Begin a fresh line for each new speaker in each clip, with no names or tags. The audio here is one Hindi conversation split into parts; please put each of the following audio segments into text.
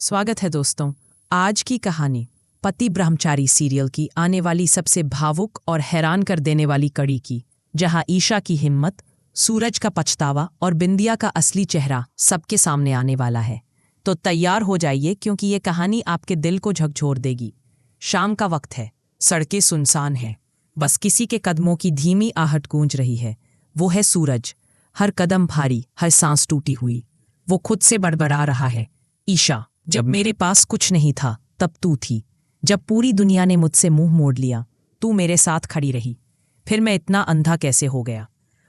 स्वागत है दोस्तों। आज की कहानी पति ब्रह्मचारी सीरियल की आने वाली सबसे भावुक और हैरान कर देने वाली कड़ी की, जहां ईशा की हिम्मत, सूरज का पछतावा और बिंदिया का असली चेहरा सबके सामने आने वाला है। तो तैयार हो जाइए, क्योंकि ये कहानी आपके दिल को झकझोर देगी। शाम का वक्त है, सड़कें सुनसान हैं, बस किसी के कदमों की धीमी आहट गूंज रही है। वो है सूरज, हर कदम भारी, हर सांस टूटी हुई। वो खुद से बड़बड़ा रहा है, ईशा, जब मेरे पास कुछ नहीं था तब तू थी। जब पूरी दुनिया ने मुझसे मुंह मोड़ लिया, तू मेरे साथ खड़ी रही। फिर मैं इतना अंधा कैसे हो गया?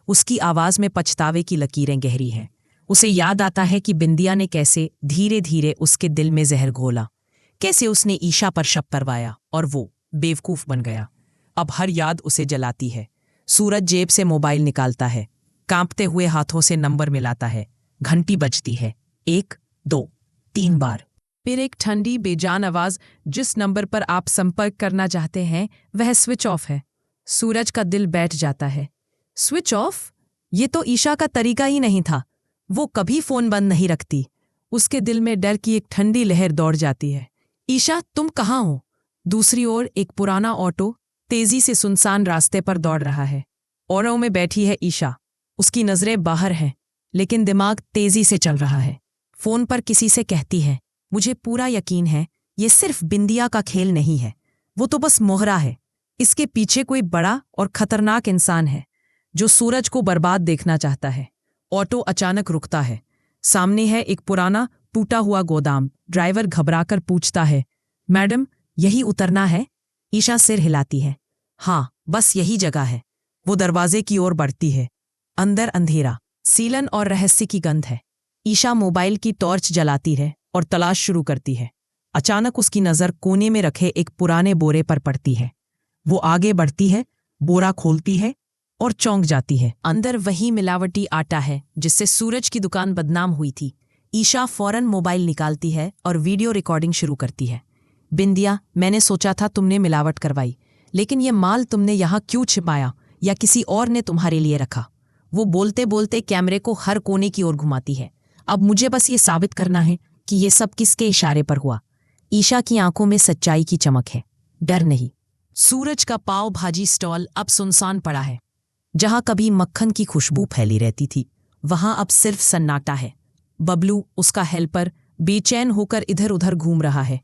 उसकी आवाज में पछतावे की लकीरें गहरी हैं। उसे याद आता है कि बिंदिया ने कैसे धीरे धीरे उसके दिल में जहर घोला, कैसे उसने ईशा पर शक करवाया और वो बेवकूफ बन गया। अब हर याद उसे जलाती है। सूरज जेब से मोबाइल निकालता है, कांपते हुए हाथों से नंबर मिलाता है। घंटी बजती है, 1, 2, 3 बार। फिर एक ठंडी बेजान आवाज, जिस नंबर पर आप संपर्क करना चाहते हैं वह स्विच ऑफ है। सूरज का दिल बैठ जाता है। Switch off? ये तो ईशा का तरीका ही नहीं था। वो कभी फोन बंद नहीं रखती। उसके दिल में डर की एक ठंडी लहर दौड़ जाती है। ईशा, तुम कहाँ हो? दूसरी ओर एक पुराना ऑटो तेजी से सुनसान रास्ते पर दौड़ रहा है। ऑटो में बैठी है ईशा। उसकी नजरें बाहर हैं, लेकिन दिमाग तेजी से चल रहा है। फोन पर किसी से कहती है, मुझे पूरा यकीन है ये सिर्फ बिंदिया का खेल नहीं है। वो तो बस मोहरा है। इसके पीछे कोई बड़ा और खतरनाक इंसान है जो सूरज को बर्बाद देखना चाहता है। ऑटो अचानक रुकता है। सामने है एक पुराना टूटा हुआ गोदाम। ड्राइवर घबराकर पूछता है, मैडम, यही उतरना है? ईशा सिर हिलाती है, हाँ, बस यही जगह है। वो दरवाजे की ओर बढ़ती है। अंदर अंधेरा, सीलन और रहस्य की गंध है। ईशा मोबाइल की टॉर्च जलाती है और तलाश शुरू करती है। अचानक उसकी नजर कोने में रखे एक पुराने बोरे पर पड़ती है। वो आगे बढ़ती है, बोरा खोलती है और चौंक जाती है। अंदर वही मिलावटी आटा है जिससे सूरज की दुकान बदनाम हुई थी। ईशा फौरन मोबाइल निकालती है और वीडियो रिकॉर्डिंग शुरू करती है। बिंदिया, मैंने सोचा था तुमने मिलावट करवाई, लेकिन ये माल तुमने यहाँ क्यों छिपाया, या किसी और ने तुम्हारे लिए रखा? वो बोलते बोलते कैमरे को हर कोने की ओर घुमाती है। अब मुझे बस ये साबित करना है कि ये सब किसके इशारे पर हुआ। ईशा की आंखों में सच्चाई की चमक है, डर नहीं। सूरज का पाव भाजी स्टॉल अब सुनसान पड़ा है। जहां कभी मक्खन की खुशबू फैली रहती थी, वहां अब सिर्फ सन्नाटा है। बबलू, उसका हेल्पर, बेचैन होकर इधर उधर घूम रहा है।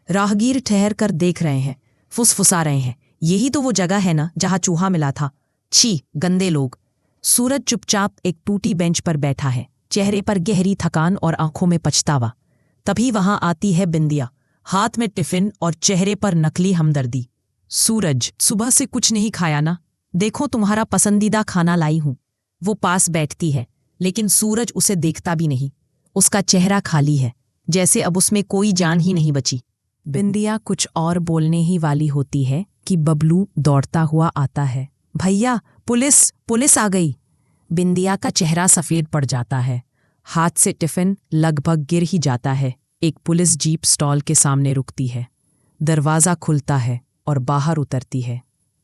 राहगीर ठहर कर देख रहे हैं, फुसफुसा रहे हैं, यही तो वो जगह है ना जहां चूहा मिला था। छी, गंदे लोग। सूरज चुपचाप एक टूटी बेंच पर बैठा है, चेहरे पर गहरी थकान और आंखों में पछतावा। तभी वहां आती है बिंदिया, हाथ में टिफिन और चेहरे पर नकली हमदर्दी। सूरज, सुबह से कुछ नहीं खाया ना? देखो, तुम्हारा पसंदीदा खाना लाई हूं। वो पास बैठती है, लेकिन सूरज उसे देखता भी नहीं। उसका चेहरा खाली है, जैसे अब उसमें कोई जान ही नहीं बची। बिंदिया कुछ और बोलने ही वाली होती है कि बबलू दौड़ता हुआ आता है। भैया, पुलिस, पुलिस आ गई। बिंदिया का चेहरा सफेद पड़ जाता है। हाथ से टिफिन लगभग गिर ही जाता है। एक पुलिस जीप स्टॉल के सामने रुकती है। दरवाजा खुलता है और बाहर उतरती है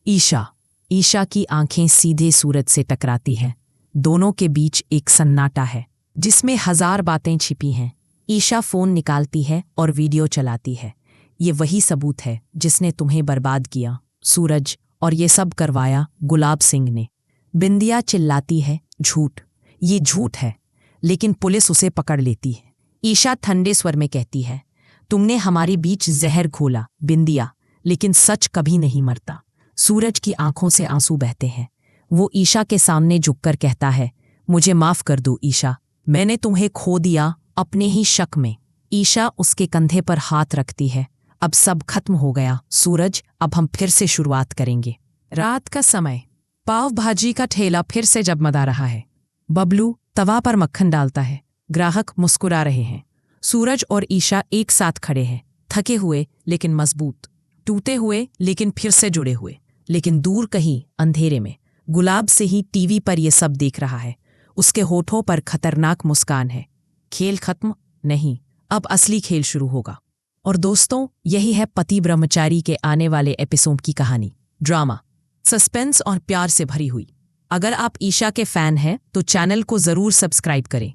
ईशा। ईशा की आंखें सीधे सूरज से टकराती हैं। दोनों के बीच एक सन्नाटा है जिसमें 1000 बातें छिपी हैं। ईशा फोन निकालती है और वीडियो चलाती है। ये वही सबूत है जिसने तुम्हें बर्बाद किया, सूरज, और ये सब करवाया गुलाब सिंह ने। बिंदिया चिल्लाती है, झूठ, ये झूठ है। लेकिन पुलिस उसे पकड़ लेती है। ईशा ठंडे स्वर में कहती है, तुमने हमारे बीच जहर घोला बिंदिया, लेकिन सच कभी नहीं मरता। सूरज की आंखों से आंसू बहते हैं। वो ईशा के सामने झुककर कहता है, मुझे माफ कर दो ईशा, मैंने तुम्हें खो दिया अपने ही शक में। ईशा उसके कंधे पर हाथ रखती है। अब सब खत्म हो गया सूरज, अब हम फिर से शुरुआत करेंगे। रात का समय, पाव भाजी का ठेला फिर से जगमगा रहा है। बबलू तवा पर मक्खन डालता है। ग्राहक मुस्कुरा रहे हैं। सूरज और ईशा एक साथ खड़े हैं, थके हुए लेकिन मजबूत, टूटे हुए लेकिन फिर से जुड़े हुए। लेकिन दूर कहीं अंधेरे में गुलाब से ही टीवी पर यह सब देख रहा है। उसके होठों पर खतरनाक मुस्कान है। खेल खत्म नहीं, अब असली खेल शुरू होगा। और दोस्तों, यही है पति ब्रह्मचारी के आने वाले एपिसोड की कहानी। ड्रामा, सस्पेंस और प्यार से भरी हुई। अगर आप ईशा के फैन हैं तो चैनल को जरूर सब्सक्राइब करें।